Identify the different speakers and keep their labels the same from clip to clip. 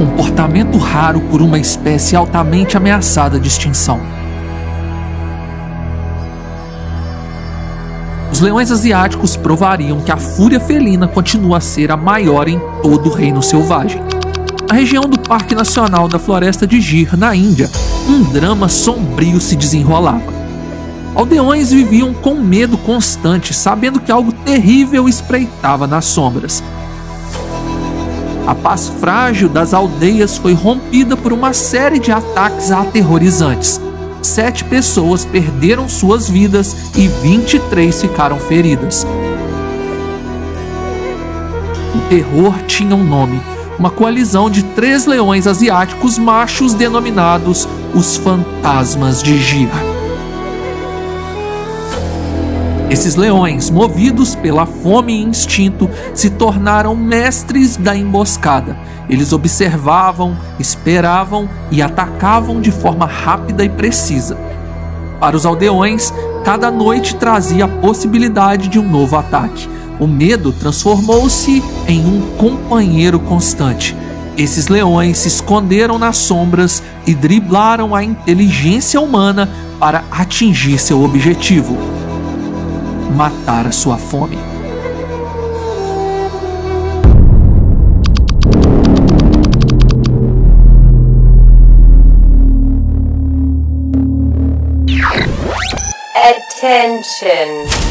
Speaker 1: comportamento raro por uma espécie altamente ameaçada de extinção. Os leões asiáticos provariam que a fúria felina continua a ser a maior em todo o reino selvagem. Na região do Parque Nacional da Floresta de Gir, na Índia, um drama sombrio se desenrolava. Aldeões viviam com medo constante, sabendo que algo terrível espreitava nas sombras. A paz frágil das aldeias foi rompida por uma série de ataques aterrorizantes. 7 pessoas perderam suas vidas e 23 ficaram feridas. O terror tinha um nome, uma coalizão de 3 leões asiáticos machos denominados os Fantasmas de Gir. Esses leões, movidos pela fome e instinto, se tornaram mestres da emboscada. Eles observavam, esperavam e atacavam de forma rápida e precisa. Para os aldeões, cada noite trazia a possibilidade de um novo ataque. O medo transformou-se em um companheiro constante. Esses leões se esconderam nas sombras e driblaram a inteligência humana para atingir seu objetivo: matar a sua fome.
Speaker 2: Attention!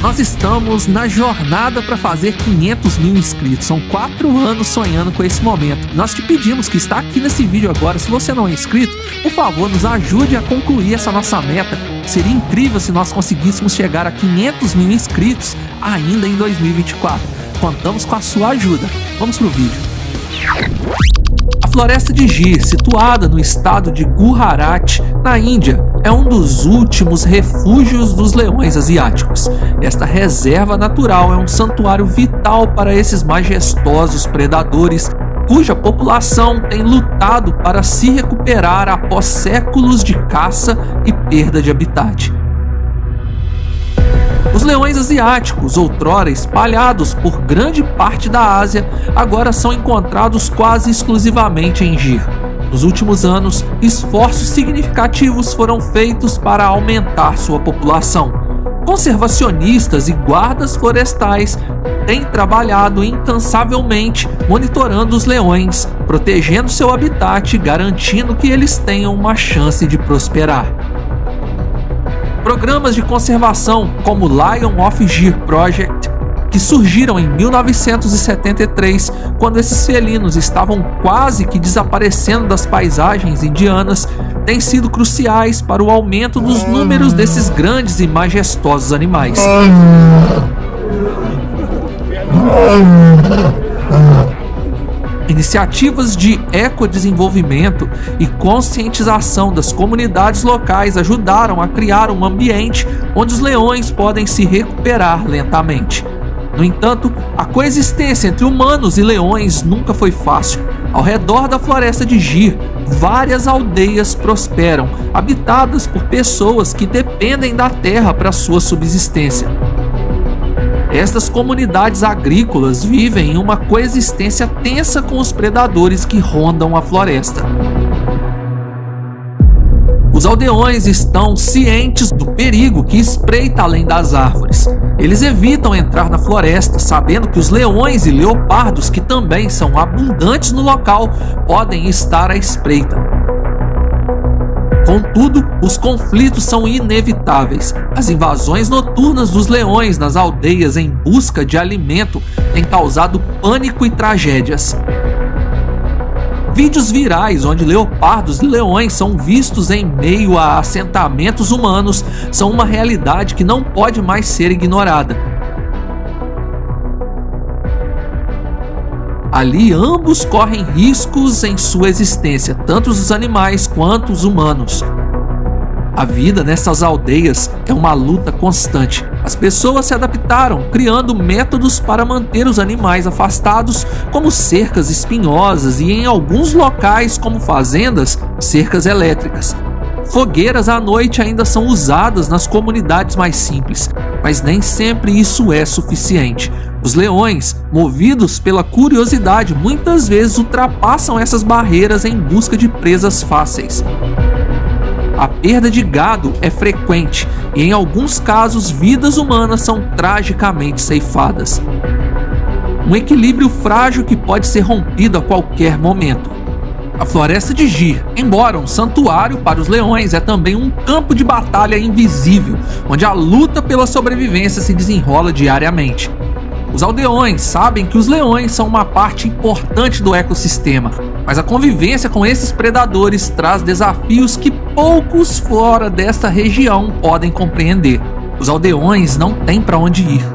Speaker 1: Nós estamos na jornada para fazer 500 mil inscritos. São 4 anos sonhando com esse momento. Nós te pedimos que está aqui nesse vídeo agora. Se você não é inscrito, por favor, nos ajude a concluir essa nossa meta. Seria incrível se nós conseguíssemos chegar a 500 mil inscritos ainda em 2024. Contamos com a sua ajuda. Vamos pro vídeo. A Floresta de Gir, situada no estado de Gujarat, na Índia, é um dos últimos refúgios dos leões asiáticos. Esta reserva natural é um santuário vital para esses majestosos predadores, cuja população tem lutado para se recuperar após séculos de caça e perda de habitat. Os leões asiáticos, outrora espalhados por grande parte da Ásia, agora são encontrados quase exclusivamente em Gir. Nos últimos anos, esforços significativos foram feitos para aumentar sua população. Conservacionistas e guardas florestais têm trabalhado incansavelmente monitorando os leões, protegendo seu habitat e garantindo que eles tenham uma chance de prosperar. Programas de conservação como o Lion of Gir Project, que surgiram em 1973, quando esses felinos estavam quase que desaparecendo das paisagens indianas, têm sido cruciais para o aumento dos números desses grandes e majestosos animais. Iniciativas de ecodesenvolvimento e conscientização das comunidades locais ajudaram a criar um ambiente onde os leões podem se recuperar lentamente. No entanto, a coexistência entre humanos e leões nunca foi fácil. Ao redor da Floresta de Gir, várias aldeias prosperam, habitadas por pessoas que dependem da terra para sua subsistência. Estas comunidades agrícolas vivem em uma coexistência tensa com os predadores que rondam a floresta. Os aldeões estão cientes do perigo que espreita além das árvores. Eles evitam entrar na floresta, sabendo que os leões e leopardos, que também são abundantes no local, podem estar à espreita. Contudo, os conflitos são inevitáveis. As invasões noturnas dos leões nas aldeias em busca de alimento têm causado pânico e tragédias. Vídeos virais onde leopardos e leões são vistos em meio a assentamentos humanos são uma realidade que não pode mais ser ignorada. Ali ambos correm riscos em sua existência, tanto os animais quanto os humanos. A vida nessas aldeias é uma luta constante. As pessoas se adaptaram, criando métodos para manter os animais afastados, como cercas espinhosas e, em alguns locais, como fazendas, cercas elétricas. Fogueiras à noite ainda são usadas nas comunidades mais simples, mas nem sempre isso é suficiente. Os leões, movidos pela curiosidade, muitas vezes ultrapassam essas barreiras em busca de presas fáceis. A perda de gado é frequente e, em alguns casos, vidas humanas são tragicamente ceifadas. Um equilíbrio frágil que pode ser rompido a qualquer momento. A Floresta de Gir, embora um santuário para os leões, é também um campo de batalha invisível, onde a luta pela sobrevivência se desenrola diariamente. Os aldeões sabem que os leões são uma parte importante do ecossistema, mas a convivência com esses predadores traz desafios que poucos fora desta região podem compreender. Os aldeões não têm para onde ir,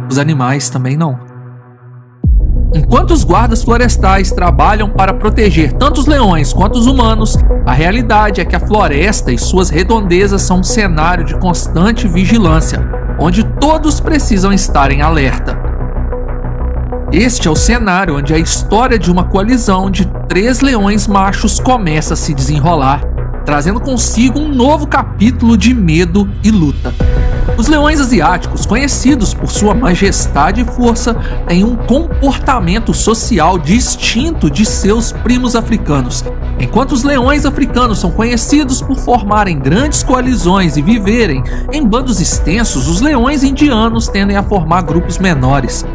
Speaker 1: os animais também não. Enquanto os guardas florestais trabalham para proteger tanto os leões quanto os humanos, a realidade é que a floresta e suas redondezas são um cenário de constante vigilância, onde todos precisam estar em alerta. Este é o cenário onde a história de uma coalizão de 3 leões machos começa a se desenrolar, trazendo consigo um novo capítulo de medo e luta. Os leões asiáticos, conhecidos por sua majestade e força, têm um comportamento social distinto de seus primos africanos. Enquanto os leões africanos são conhecidos por formarem grandes coalizões e viverem em bandos extensos, os leões indianos tendem a formar grupos menores.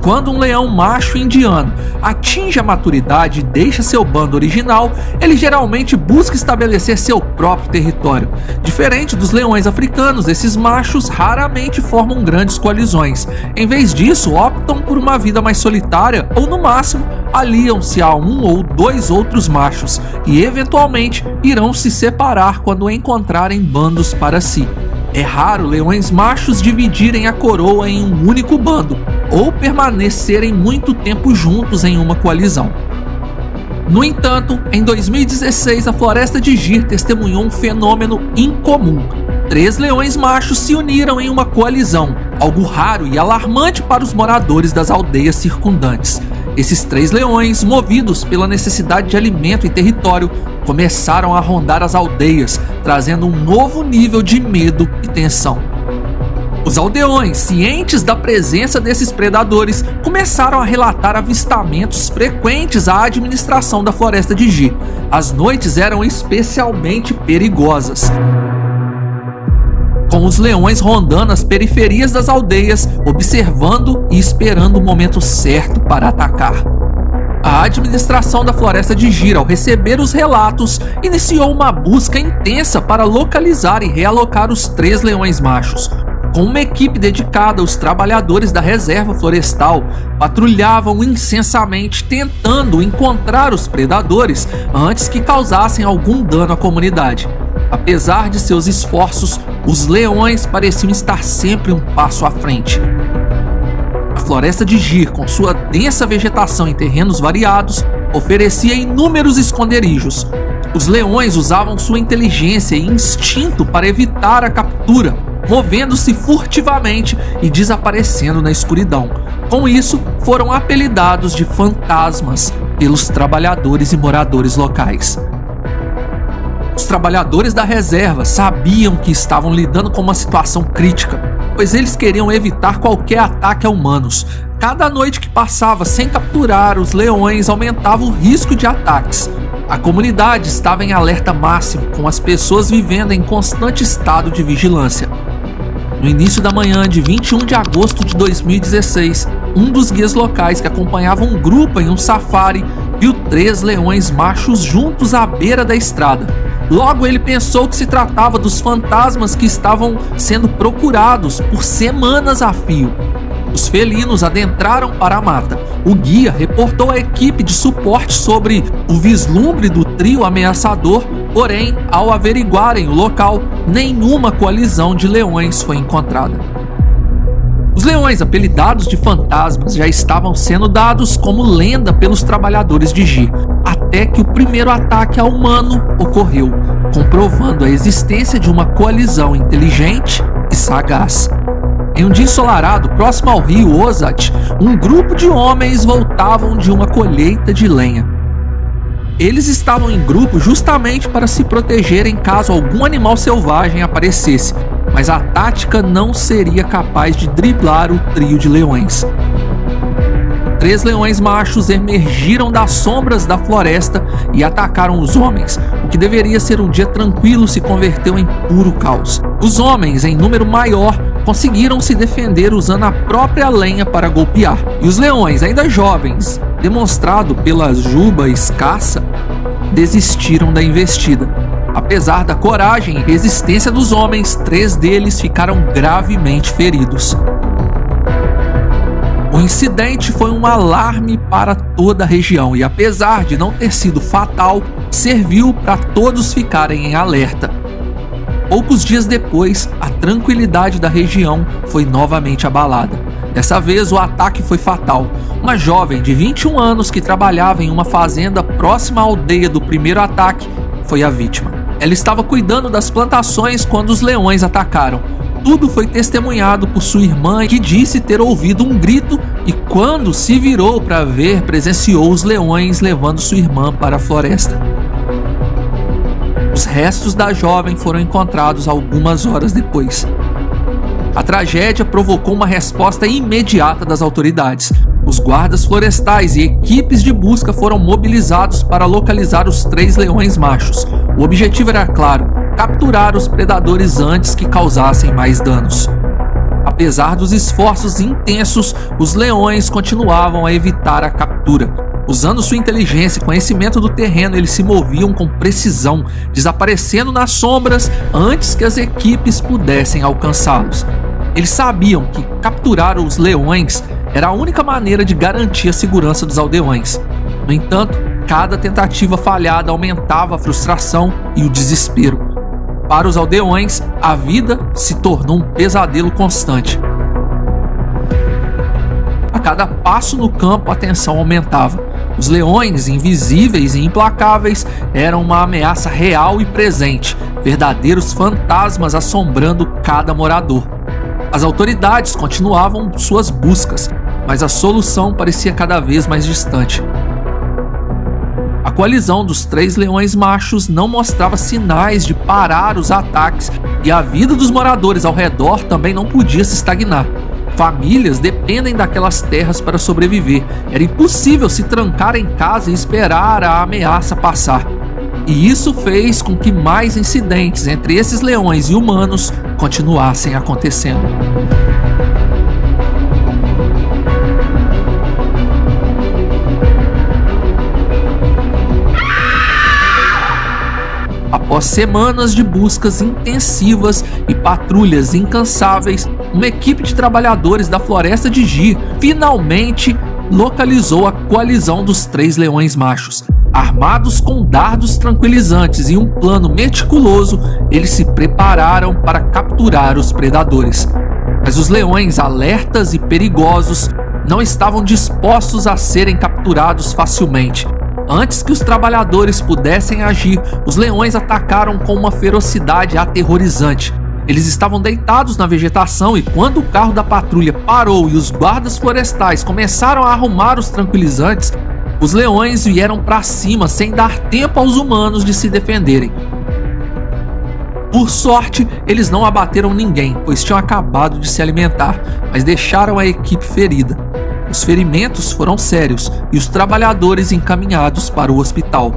Speaker 1: Quando um leão macho indiano atinge a maturidade e deixa seu bando original, ele geralmente busca estabelecer seu próprio território. Diferente dos leões africanos, esses machos raramente formam grandes coalizões. Em vez disso, optam por uma vida mais solitária ou, no máximo, aliam-se a 1 ou 2 outros machos e, eventualmente, irão se separar quando encontrarem bandos para si. É raro leões machos dividirem a coroa em um único bando ou permanecerem muito tempo juntos em uma coalizão. No entanto, em 2016, a Floresta de Gir testemunhou um fenômeno incomum. 3 leões machos se uniram em uma coalizão, algo raro e alarmante para os moradores das aldeias circundantes. Esses 3 leões, movidos pela necessidade de alimento e território, começaram a rondar as aldeias, trazendo um novo nível de medo e tensão. Os aldeões, cientes da presença desses predadores, começaram a relatar avistamentos frequentes à administração da Floresta de Gir. As noites eram especialmente perigosas, com os leões rondando as periferias das aldeias, observando e esperando o momento certo para atacar. A administração da Floresta de Gir, ao receber os relatos, iniciou uma busca intensa para localizar e realocar os 3 leões machos. Com uma equipe dedicada, os trabalhadores da reserva florestal patrulhavam incessantemente tentando encontrar os predadores antes que causassem algum dano à comunidade. Apesar de seus esforços, os leões pareciam estar sempre um passo à frente. A Floresta de Gir, com sua densa vegetação em terrenos variados, oferecia inúmeros esconderijos. Os leões usavam sua inteligência e instinto para evitar a captura, movendo-se furtivamente e desaparecendo na escuridão. Com isso, foram apelidados de fantasmas pelos trabalhadores e moradores locais. Os trabalhadores da reserva sabiam que estavam lidando com uma situação crítica, pois eles queriam evitar qualquer ataque a humanos. Cada noite que passava sem capturar os leões aumentava o risco de ataques. A comunidade estava em alerta máximo, com as pessoas vivendo em constante estado de vigilância. No início da manhã de 21 de agosto de 2016, um dos guias locais que acompanhava um grupo em um safari viu 3 leões machos juntos à beira da estrada. Logo ele pensou que se tratava dos fantasmas que estavam sendo procurados por semanas a fio. Os felinos adentraram para a mata. O guia reportou à equipe de suporte sobre o vislumbre do trio ameaçador, porém, ao averiguarem o local, nenhuma coalizão de leões foi encontrada. Os leões, apelidados de fantasmas, já estavam sendo dados como lenda pelos trabalhadores de Gir, até que o primeiro ataque ao humano ocorreu, comprovando a existência de uma coalizão inteligente e sagaz. Em um dia ensolarado, próximo ao rio Ozat, um grupo de homens voltavam de uma colheita de lenha. Eles estavam em grupo justamente para se protegerem caso algum animal selvagem aparecesse, mas a tática não seria capaz de driblar o trio de leões. 3 leões machos emergiram das sombras da floresta e atacaram os homens. O que deveria ser um dia tranquilo se converteu em puro caos. Os homens, em número maior, conseguiram se defender usando a própria lenha para golpear. E os leões, ainda jovens, demonstrado pela juba escassa, desistiram da investida. Apesar da coragem e resistência dos homens, 3 deles ficaram gravemente feridos. O incidente foi um alarme para toda a região e, apesar de não ter sido fatal, serviu para todos ficarem em alerta. Poucos dias depois, a tranquilidade da região foi novamente abalada. Dessa vez, o ataque foi fatal. Uma jovem de 21 anos que trabalhava em uma fazenda próxima à aldeia do primeiro ataque foi a vítima. Ela estava cuidando das plantações quando os leões atacaram. Tudo foi testemunhado por sua irmã, que disse ter ouvido um grito e, quando se virou para ver, presenciou os leões levando sua irmã para a floresta. Os restos da jovem foram encontrados algumas horas depois. A tragédia provocou uma resposta imediata das autoridades. Os guardas florestais e equipes de busca foram mobilizados para localizar os 3 leões machos. O objetivo era claro: capturar os predadores antes que causassem mais danos. Apesar dos esforços intensos, os leões continuavam a evitar a captura. Usando sua inteligência e conhecimento do terreno, eles se moviam com precisão, desaparecendo nas sombras antes que as equipes pudessem alcançá-los. Eles sabiam que capturar os leões era a única maneira de garantir a segurança dos aldeões. No entanto, cada tentativa falhada aumentava a frustração e o desespero. Para os aldeões, a vida se tornou um pesadelo constante. A cada passo no campo, a tensão aumentava. Os leões, invisíveis e implacáveis, eram uma ameaça real e presente, verdadeiros fantasmas assombrando cada morador. As autoridades continuavam suas buscas, mas a solução parecia cada vez mais distante. A coalizão dos 3 leões machos não mostrava sinais de parar os ataques e a vida dos moradores ao redor também não podia se estagnar. Famílias dependem daquelas terras para sobreviver. Era impossível se trancar em casa e esperar a ameaça passar. E isso fez com que mais incidentes entre esses leões e humanos continuassem acontecendo. Após semanas de buscas intensivas e patrulhas incansáveis, uma equipe de trabalhadores da floresta de Ji finalmente localizou a coalizão dos 3 leões machos. Armados com dardos tranquilizantes e um plano meticuloso, eles se prepararam para capturar os predadores. Mas os leões, alertas e perigosos, não estavam dispostos a serem capturados facilmente. Antes que os trabalhadores pudessem agir, os leões atacaram com uma ferocidade aterrorizante. Eles estavam deitados na vegetação e, quando o carro da patrulha parou e os guardas florestais começaram a arrumar os tranquilizantes, os leões vieram para cima sem dar tempo aos humanos de se defenderem. Por sorte, eles não abateram ninguém, pois tinham acabado de se alimentar, mas deixaram a equipe ferida. Os ferimentos foram sérios e os trabalhadores encaminhados para o hospital.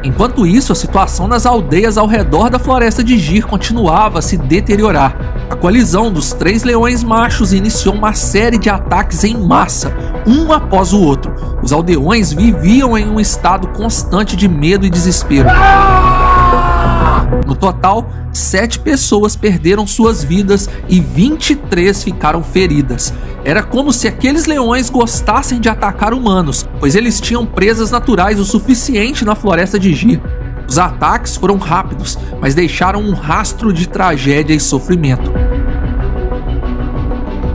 Speaker 1: Enquanto isso, a situação nas aldeias ao redor da floresta de Ji continuava a se deteriorar. A coalizão dos 3 leões machos iniciou uma série de ataques em massa, um após o outro. Os aldeões viviam em um estado constante de medo e desespero. No total, 7 pessoas perderam suas vidas e 23 ficaram feridas. Era como se aqueles leões gostassem de atacar humanos, pois eles tinham presas naturais o suficiente na floresta de Ji. Os ataques foram rápidos, mas deixaram um rastro de tragédia e sofrimento.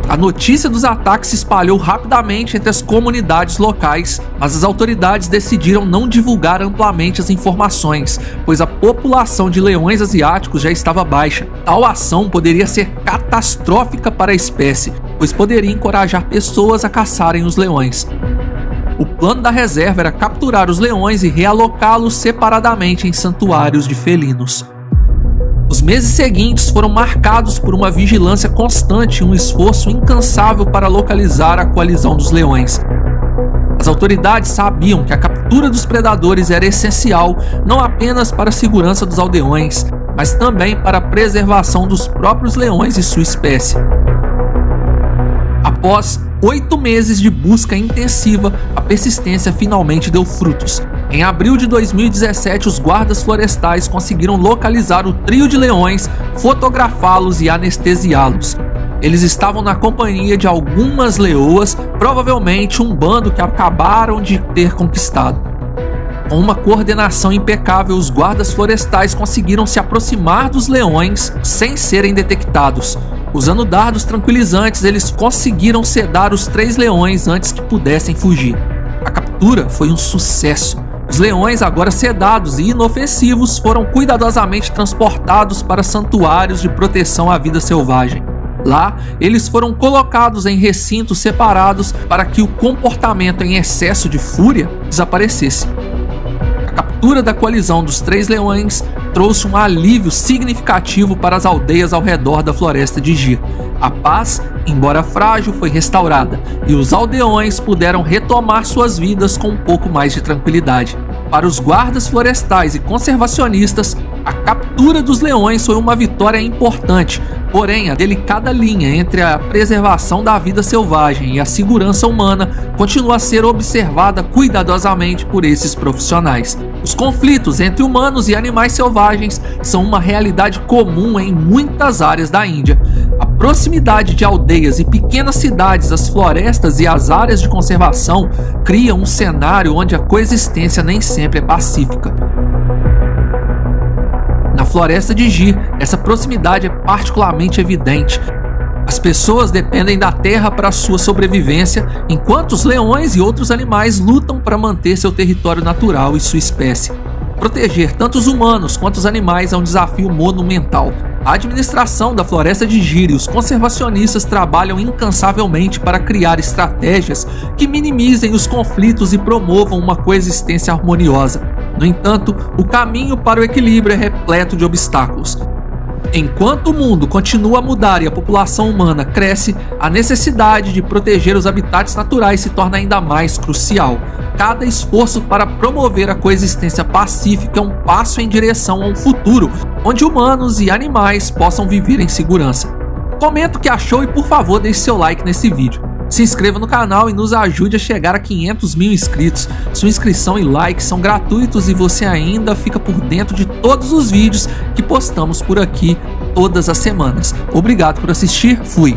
Speaker 1: A notícia dos ataques se espalhou rapidamente entre as comunidades locais, mas as autoridades decidiram não divulgar amplamente as informações, pois a população de leões asiáticos já estava baixa. Tal ação poderia ser catastrófica para a espécie, pois poderia encorajar pessoas a caçarem os leões. O plano da reserva era capturar os leões e realocá-los separadamente em santuários de felinos. Os meses seguintes foram marcados por uma vigilância constante e um esforço incansável para localizar a coalizão dos leões. As autoridades sabiam que a captura dos predadores era essencial não apenas para a segurança dos aldeões, mas também para a preservação dos próprios leões e sua espécie. Após 8 meses de busca intensiva, a persistência finalmente deu frutos. Em abril de 2017, os guardas florestais conseguiram localizar o trio de leões, fotografá-los e anestesiá-los. Eles estavam na companhia de algumas leoas, provavelmente um bando que acabaram de ter conquistado. Com uma coordenação impecável, os guardas florestais conseguiram se aproximar dos leões sem serem detectados. Usando dardos tranquilizantes, eles conseguiram sedar os 3 leões antes que pudessem fugir. A captura foi um sucesso. Os leões, agora sedados e inofensivos, foram cuidadosamente transportados para santuários de proteção à vida selvagem. Lá, eles foram colocados em recintos separados para que o comportamento em excesso de fúria desaparecesse. A captura da coalizão dos 3 leões trouxe um alívio significativo para as aldeias ao redor da floresta de Jir. A paz, embora frágil, foi restaurada e os aldeões puderam retomar suas vidas com um pouco mais de tranquilidade. Para os guardas florestais e conservacionistas, a captura dos leões foi uma vitória importante, porém a delicada linha entre a preservação da vida selvagem e a segurança humana continua a ser observada cuidadosamente por esses profissionais. Os conflitos entre humanos e animais selvagens são uma realidade comum em muitas áreas da Índia. A proximidade de aldeias e pequenas cidades, as florestas e as áreas de conservação criam um cenário onde a coexistência nem sempre é pacífica. Na floresta de Jir, essa proximidade é particularmente evidente. As pessoas dependem da terra para sua sobrevivência, enquanto os leões e outros animais lutam para manter seu território natural e sua espécie. Proteger tanto os humanos quanto os animais é um desafio monumental. A administração da floresta de Jir e os conservacionistas trabalham incansavelmente para criar estratégias que minimizem os conflitos e promovam uma coexistência harmoniosa. No entanto, o caminho para o equilíbrio é repleto de obstáculos. Enquanto o mundo continua a mudar e a população humana cresce, a necessidade de proteger os habitats naturais se torna ainda mais crucial. Cada esforço para promover a coexistência pacífica é um passo em direção a um futuro onde humanos e animais possam viver em segurança. Comenta o que achou e, por favor, deixe seu like nesse vídeo. Se inscreva no canal e nos ajude a chegar a 500 mil inscritos. Sua inscrição e like são gratuitos e você ainda fica por dentro de todos os vídeos que postamos por aqui todas as semanas. Obrigado por assistir, fui!